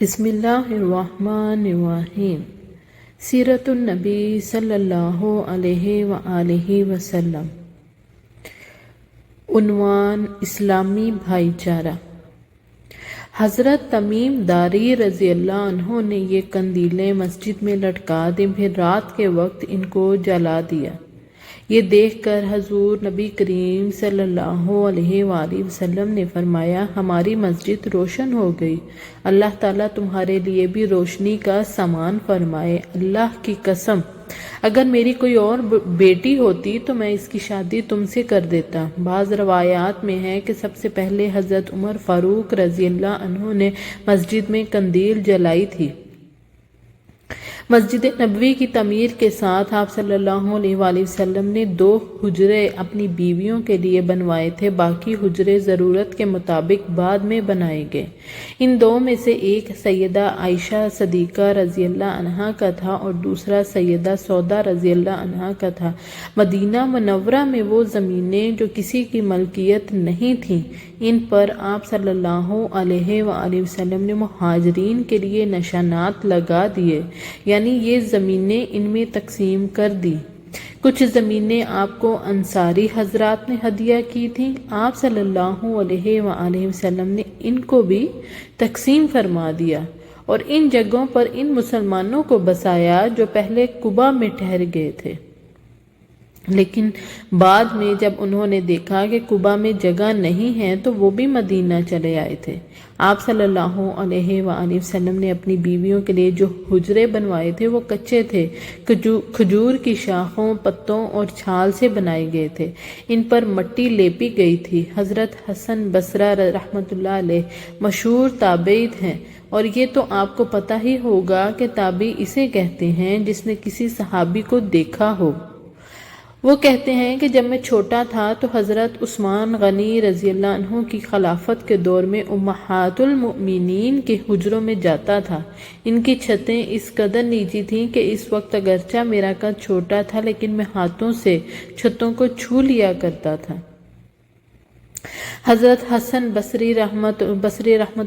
بسم اللہ الرحمن الرحیم۔ سیرت النبی صلی اللہ علیہ وآلہ وسلم۔ عنوان: اسلامی بھائی چارہ۔ حضرت تمیم داری رضی اللہ عنہ نے یہ قندیلیں مسجد میں لٹکا دیں، پھر رات کے وقت ان کو جلا دیا۔ یہ دیکھ کر حضور نبی کریم صلی اللہ علیہ وآلہ وسلم نے فرمایا، ہماری مسجد روشن ہو گئی، اللہ تعالیٰ تمہارے لیے بھی روشنی کا سامان فرمائے۔ اللہ کی قسم، اگر میری کوئی اور بیٹی ہوتی تو میں اس کی شادی تم سے کر دیتا۔ بعض روایات میں ہے کہ سب سے پہلے حضرت عمر فاروق رضی اللہ عنہ نے مسجد میں قندیل جلائی تھی۔ مسجد نبوی کی تعمیر کے ساتھ آپ صلی اللہ علیہ وآلہ وسلم نے 2 حجرے اپنی بیویوں کے لیے بنوائے تھے، باقی حجرے ضرورت کے مطابق بعد میں بنائے گئے۔ ان 2 میں سے ایک سیدہ عائشہ صدیقہ رضی اللہ عنہا کا تھا اور دوسرا سیدہ سودا رضی اللہ عنہا کا تھا۔ مدینہ منورہ میں وہ زمینیں جو کسی کی ملکیت نہیں تھیں، ان پر آپ صلی اللہ علیہ وآلہ وسلم نے مہاجرین کے لیے نشانات لگا دیے، یعنی یہ زمینیں ان میں تقسیم کر دی۔ کچھ زمینیں آپ کو انصاری حضرات نے ہدیہ کی تھیں، آپ صلی اللہ علیہ وآلہ وسلم نے ان کو بھی تقسیم فرما دیا اور ان جگہوں پر ان مسلمانوں کو بسایا جو پہلے قباء میں ٹھہر گئے تھے، لیکن بعد میں جب انہوں نے دیکھا کہ قباء میں جگہ نہیں ہے تو وہ بھی مدینہ چلے آئے تھے۔ آپ صلی اللہ علیہ وآلہ وسلم نے اپنی بیویوں کے لیے جو حجرے بنوائے تھے وہ کچے تھے، کھجور کی شاخوں، پتوں اور چھال سے بنائے گئے تھے، ان پر مٹی لیپی گئی تھی۔ حضرت حسن بصری رحمۃ اللہ علیہ مشہور تابعی ہیں، اور یہ تو آپ کو پتہ ہی ہوگا کہ تابعی اسے کہتے ہیں جس نے کسی صحابی کو دیکھا ہو۔ وہ کہتے ہیں کہ جب میں چھوٹا تھا تو حضرت عثمان غنی رضی اللہ عنہ کی خلافت کے دور میں امہات المؤمنین کے حجروں میں جاتا تھا۔ ان کی چھتیں اس قدر نیچی تھیں کہ اس وقت اگرچہ میرا قد چھوٹا تھا لیکن میں ہاتھوں سے چھتوں کو چھو لیا کرتا تھا۔ حضرت حسن بصری رحمت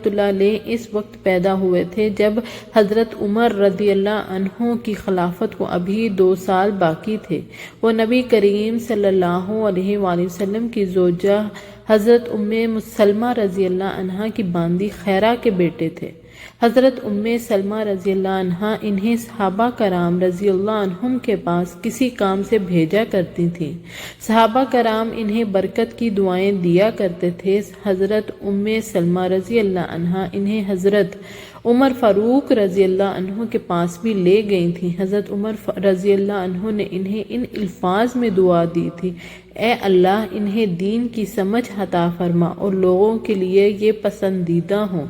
اللہ علیہ اس وقت پیدا ہوئے تھے جب حضرت عمر رضی اللہ عنہ کی خلافت کو ابھی 2 سال باقی تھے۔ وہ نبی کریم صلی اللہ علیہ وآلہ وسلم کی زوجہ حضرت سلمہ رضی اللہ عنہا کی باندی خیرہ کے بیٹے تھے۔ حضرت سلمہ رضی اللہ عنہا انہیں صحابہ کرام رضی اللہ عنہم کے پاس کسی کام سے بھیجا کرتی تھیں۔ صحابہ کرام انہیں برکت کی دعائیں دیا کرتے تھے۔ حضرت سلمہ رضی اللہ عنہا انہیں حضرت عمر فاروق رضی اللہ عنہ کے پاس بھی لے گئی تھیں۔ حضرت عمر رضی اللہ عنہ نے انہیں ان الفاظ میں دعا دی تھی، اے اللہ انہیں دین کی سمجھ عطا فرما اور لوگوں کے لیے یہ پسندیدہ ہوں۔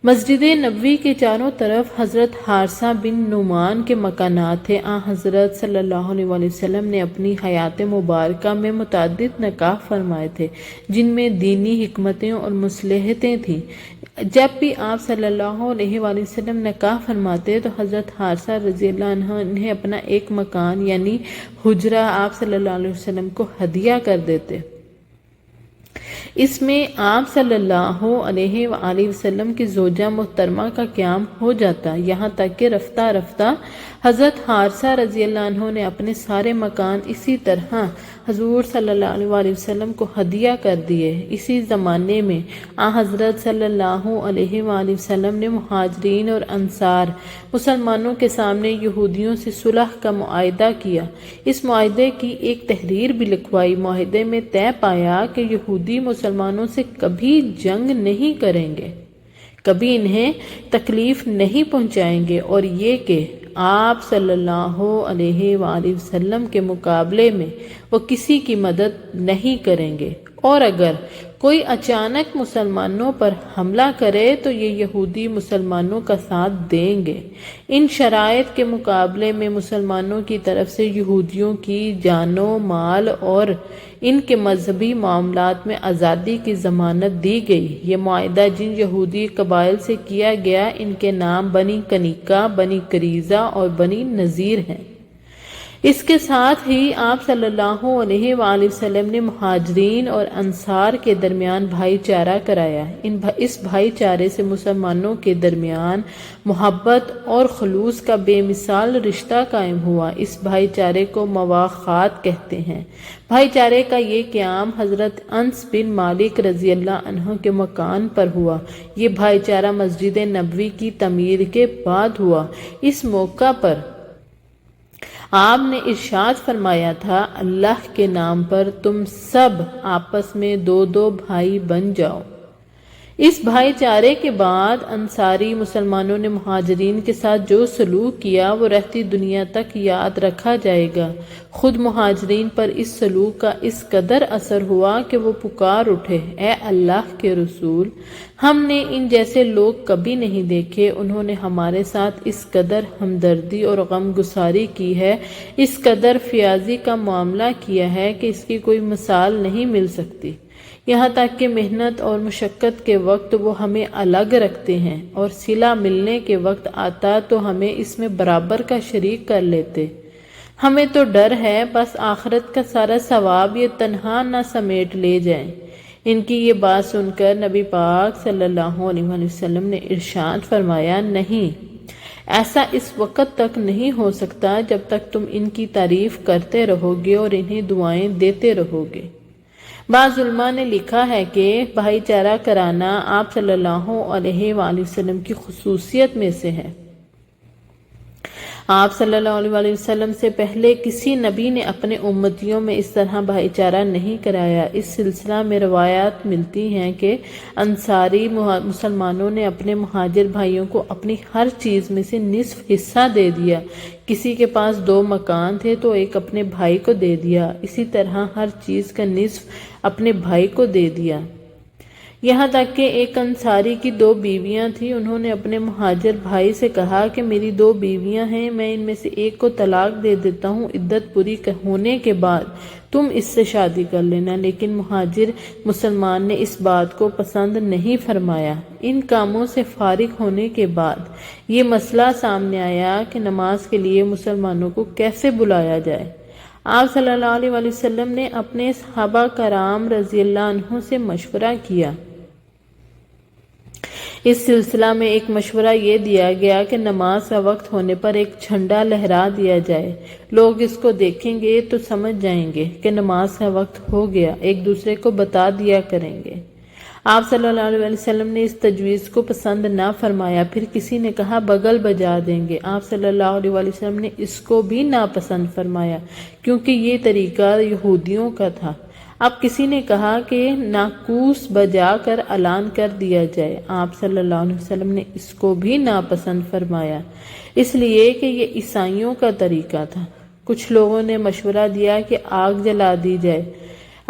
مسجد نبوی کے چاروں طرف حضرت حارثہ بن نعمان کے مکانات تھے۔ حضرت صلی اللہ علیہ وآلہ وسلم نے اپنی حیات مبارکہ میں متعدد نکاح فرمائے تھے جن میں دینی حکمتیں اور مصلحتیں تھیں۔ جب بھی آپ صلی اللہ علیہ وآلہ وسلم نکاح فرماتے تو حضرت حارثہ رضی اللہ عنہ انہیں اپنا ایک مکان یعنی حجرہ آپ صلی اللہ علیہ وسلم کو ہدیہ کر دیتے۔ اس میں آپ صلی اللہ علیہ وآلہ وسلم کی زوجہ محترمہ کا قیام ہو جاتا، یہاں تک کہ رفتہ رفتہ حضرت حارثہ رضی اللہ عنہ نے اپنے سارے مکان اسی طرح حضور صلی اللہ علیہ وآلہ وسلم کو ہدیہ کر دیے۔ اسی زمانے میں حضرت صلی اللہ علیہ وآلہ وسلم نے مہاجرین اور انصار مسلمانوں کے سامنے یہودیوں سے صلح کا معاہدہ کیا۔ اس معاہدے کی ایک تحریر بھی لکھوائی۔ معاہدے میں طے پایا کہ یہودی مسلمانوں سے کبھی جنگ نہیں کریں گے، کبھی انہیں تکلیف نہیں پہنچائیں گے، اور یہ کہ آپ صلی اللہ علیہ وآلہ وسلم کے مقابلے میں وہ کسی کی مدد نہیں کریں گے، اور اگر کوئی اچانک مسلمانوں پر حملہ کرے تو یہ یہودی مسلمانوں کا ساتھ دیں گے۔ ان شرائط کے مقابلے میں مسلمانوں کی طرف سے یہودیوں کی جان و مال اور ان کے مذہبی معاملات میں آزادی کی ضمانت دی گئی۔ یہ معاہدہ جن یہودی قبائل سے کیا گیا ان کے نام بنی کنیکہ، بنی قریظہ اور بنی نذیر ہیں۔ اس کے ساتھ ہی آپ صلی اللہ علیہ وآلہ وسلم نے مہاجرین اور انصار کے درمیان بھائی چارہ کرایا۔ اس بھائی چارے سے مسلمانوں کے درمیان محبت اور خلوص کا بے مثال رشتہ قائم ہوا۔ اس بھائی چارے کو مواخات کہتے ہیں۔ بھائی چارے کا یہ قیام حضرت انس بن مالک رضی اللہ عنہ کے مکان پر ہوا۔ یہ بھائی چارہ مسجد نبوی کی تعمیر کے بعد ہوا۔ اس موقع پر آپ نے ارشاد فرمایا تھا، اللہ کے نام پر تم سب آپس میں دو دو بھائی بن جاؤ۔ اس بھائی چارے کے بعد انصاری مسلمانوں نے مہاجرین کے ساتھ جو سلوک کیا وہ رہتی دنیا تک یاد رکھا جائے گا۔ خود مہاجرین پر اس سلوک کا اس قدر اثر ہوا کہ وہ پکار اٹھے، اے اللہ کے رسول، ہم نے ان جیسے لوگ کبھی نہیں دیکھے۔ انہوں نے ہمارے ساتھ اس قدر ہمدردی اور غم گساری کی ہے، اس قدر فیاضی کا معاملہ کیا ہے کہ اس کی کوئی مثال نہیں مل سکتی۔ یہاں تک کہ محنت اور مشقت کے وقت وہ ہمیں الگ رکھتے ہیں، اور صلہ ملنے کے وقت آتا تو ہمیں اس میں برابر کا شریک کر لیتے۔ ہمیں تو ڈر ہے بس آخرت کا سارا ثواب یہ تنہا نہ سمیٹ لے جائیں۔ ان کی یہ بات سن کر نبی پاک صلی اللہ علیہ وسلم نے ارشاد فرمایا، نہیں، ایسا اس وقت تک نہیں ہو سکتا جب تک تم ان کی تعریف کرتے رہو گے اور انہیں دعائیں دیتے رہو گے۔ بعض علماء نے لکھا ہے کہ بھائی چارہ کرانا آپ صلی اللہ علیہ وآلہ وسلم کی خصوصیت میں سے ہے۔ آپ صلی اللہ علیہ وسلم سے پہلے کسی نبی نے اپنے امتیوں میں اس طرح بھائی چارہ نہیں کرایا۔ اس سلسلہ میں روایات ملتی ہیں کہ انصاری مسلمانوں نے اپنے مہاجر بھائیوں کو اپنی ہر چیز میں سے نصف حصہ دے دیا۔ کسی کے پاس 2 مکان تھے تو ایک اپنے بھائی کو دے دیا، اسی طرح ہر چیز کا نصف اپنے بھائی کو دے دیا۔ یہاں تک کہ ایک انصاری کی 2 بیویاں تھیں، انہوں نے اپنے مہاجر بھائی سے کہا کہ میری 2 بیویاں ہیں، میں ان میں سے ایک کو طلاق دے دیتا ہوں، عدت پوری ہونے کے بعد تم اس سے شادی کر لینا۔ لیکن مہاجر مسلمان نے اس بات کو پسند نہیں فرمایا۔ ان کاموں سے فارغ ہونے کے بعد یہ مسئلہ سامنے آیا کہ نماز کے لیے مسلمانوں کو کیسے بلایا جائے۔ آپ صلی اللہ علیہ وسلم نے اپنے صحابہ کرام رضی اللہ عنہ سے مشورہ کیا۔ اس سلسلہ میں ایک مشورہ یہ دیا گیا کہ نماز کا وقت ہونے پر ایک جھنڈا لہرا دیا جائے، لوگ اس کو دیکھیں گے تو سمجھ جائیں گے کہ نماز کا وقت ہو گیا، ایک دوسرے کو بتا دیا کریں گے۔ آپ صلی اللہ علیہ وسلم نے اس تجویز کو پسند نہ فرمایا۔ پھر کسی نے کہا بغل بجا دیں گے، آپ صلی اللہ علیہ وسلم نے اس کو بھی ناپسند فرمایا کیونکہ یہ طریقہ یہودیوں کا تھا۔ اب کسی نے کہا کہ ناقوس بجا کر اعلان کر دیا جائے، آپ صلی اللہ علیہ وسلم نے اس کو بھی ناپسند فرمایا، اس لیے کہ یہ عیسائیوں کا طریقہ تھا۔ کچھ لوگوں نے مشورہ دیا کہ آگ جلا دی جائے،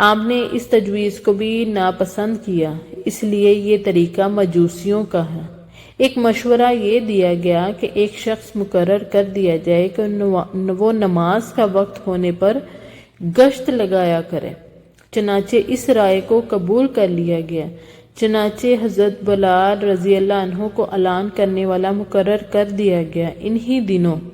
آپ نے اس تجویز کو بھی ناپسند کیا، اس لیے یہ طریقہ مجوسیوں کا ہے۔ ایک مشورہ یہ دیا گیا کہ ایک شخص مقرر کر دیا جائے کہ وہ نماز کا وقت ہونے پر گشت لگایا کرے، چنانچہ اس رائے کو قبول کر لیا گیا۔ چنانچہ حضرت بلال رضی اللہ عنہ کو اعلان کرنے والا مقرر کر دیا گیا۔ انہی دنوں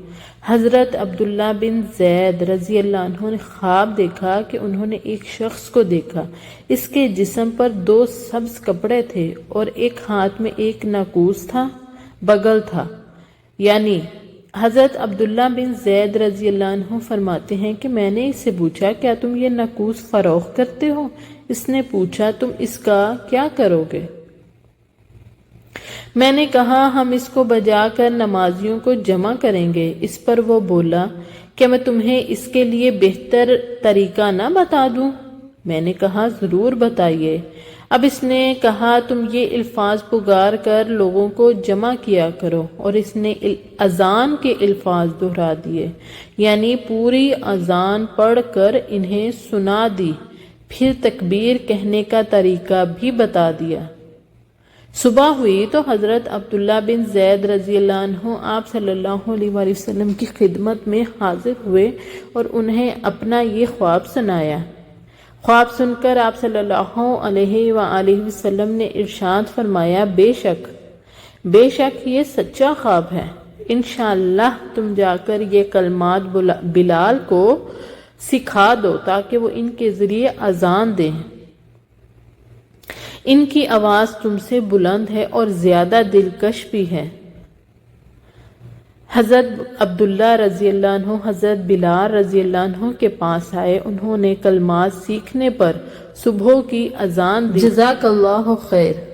حضرت عبداللہ بن زید رضی اللہ عنہ نے خواب دیکھا کہ انہوں نے ایک شخص کو دیکھا، اس کے جسم پر 2 سبز کپڑے تھے اور ایک ہاتھ میں ایک ناقوس تھا، بغل تھا۔ یعنی حضرت عبداللہ بن زید رضی اللہ عنہ فرماتے ہیں کہ میں نے اس سے پوچھا کیا تم یہ ناقوس فروخت کرتے ہو؟ اس نے پوچھا تم اس کا کیا کرو گے؟ میں نے کہا ہم اس کو بجا کر نمازیوں کو جمع کریں گے۔ اس پر وہ بولا کیا میں تمہیں اس کے لیے بہتر طریقہ نہ بتا دوں؟ میں نے کہا ضرور بتائیے۔ اب اس نے کہا تم یہ الفاظ پکار کر لوگوں کو جمع کیا کرو، اور اس نے اذان کے الفاظ دہرا دیے، یعنی پوری اذان پڑھ کر انہیں سنا دی، پھر تکبیر کہنے کا طریقہ بھی بتا دیا۔ صبح ہوئی تو حضرت عبداللہ بن زید رضی اللہ عنہ آپ صلی اللہ علیہ وسلم کی خدمت میں حاضر ہوئے اور انہیں اپنا یہ خواب سنایا۔ خواب سن کر آپ صلی اللہ علیہ وآلہ وسلم نے ارشاد فرمایا بے شک یہ سچا خواب ہے، انشاءاللہ تم جا کر یہ کلمات بلال کو سکھا دو تاکہ وہ ان کے ذریعے اذان دیں۔ ان کی آواز تم سے بلند ہے اور زیادہ دلکش بھی ہے۔ حضرت عبداللہ رضی اللہ عنہ حضرت بلال رضی اللہ عنہ کے پاس آئے، انہوں نے کلمات سیکھنے پر صبح کی اذان دی۔ جزاک اللہ خیر۔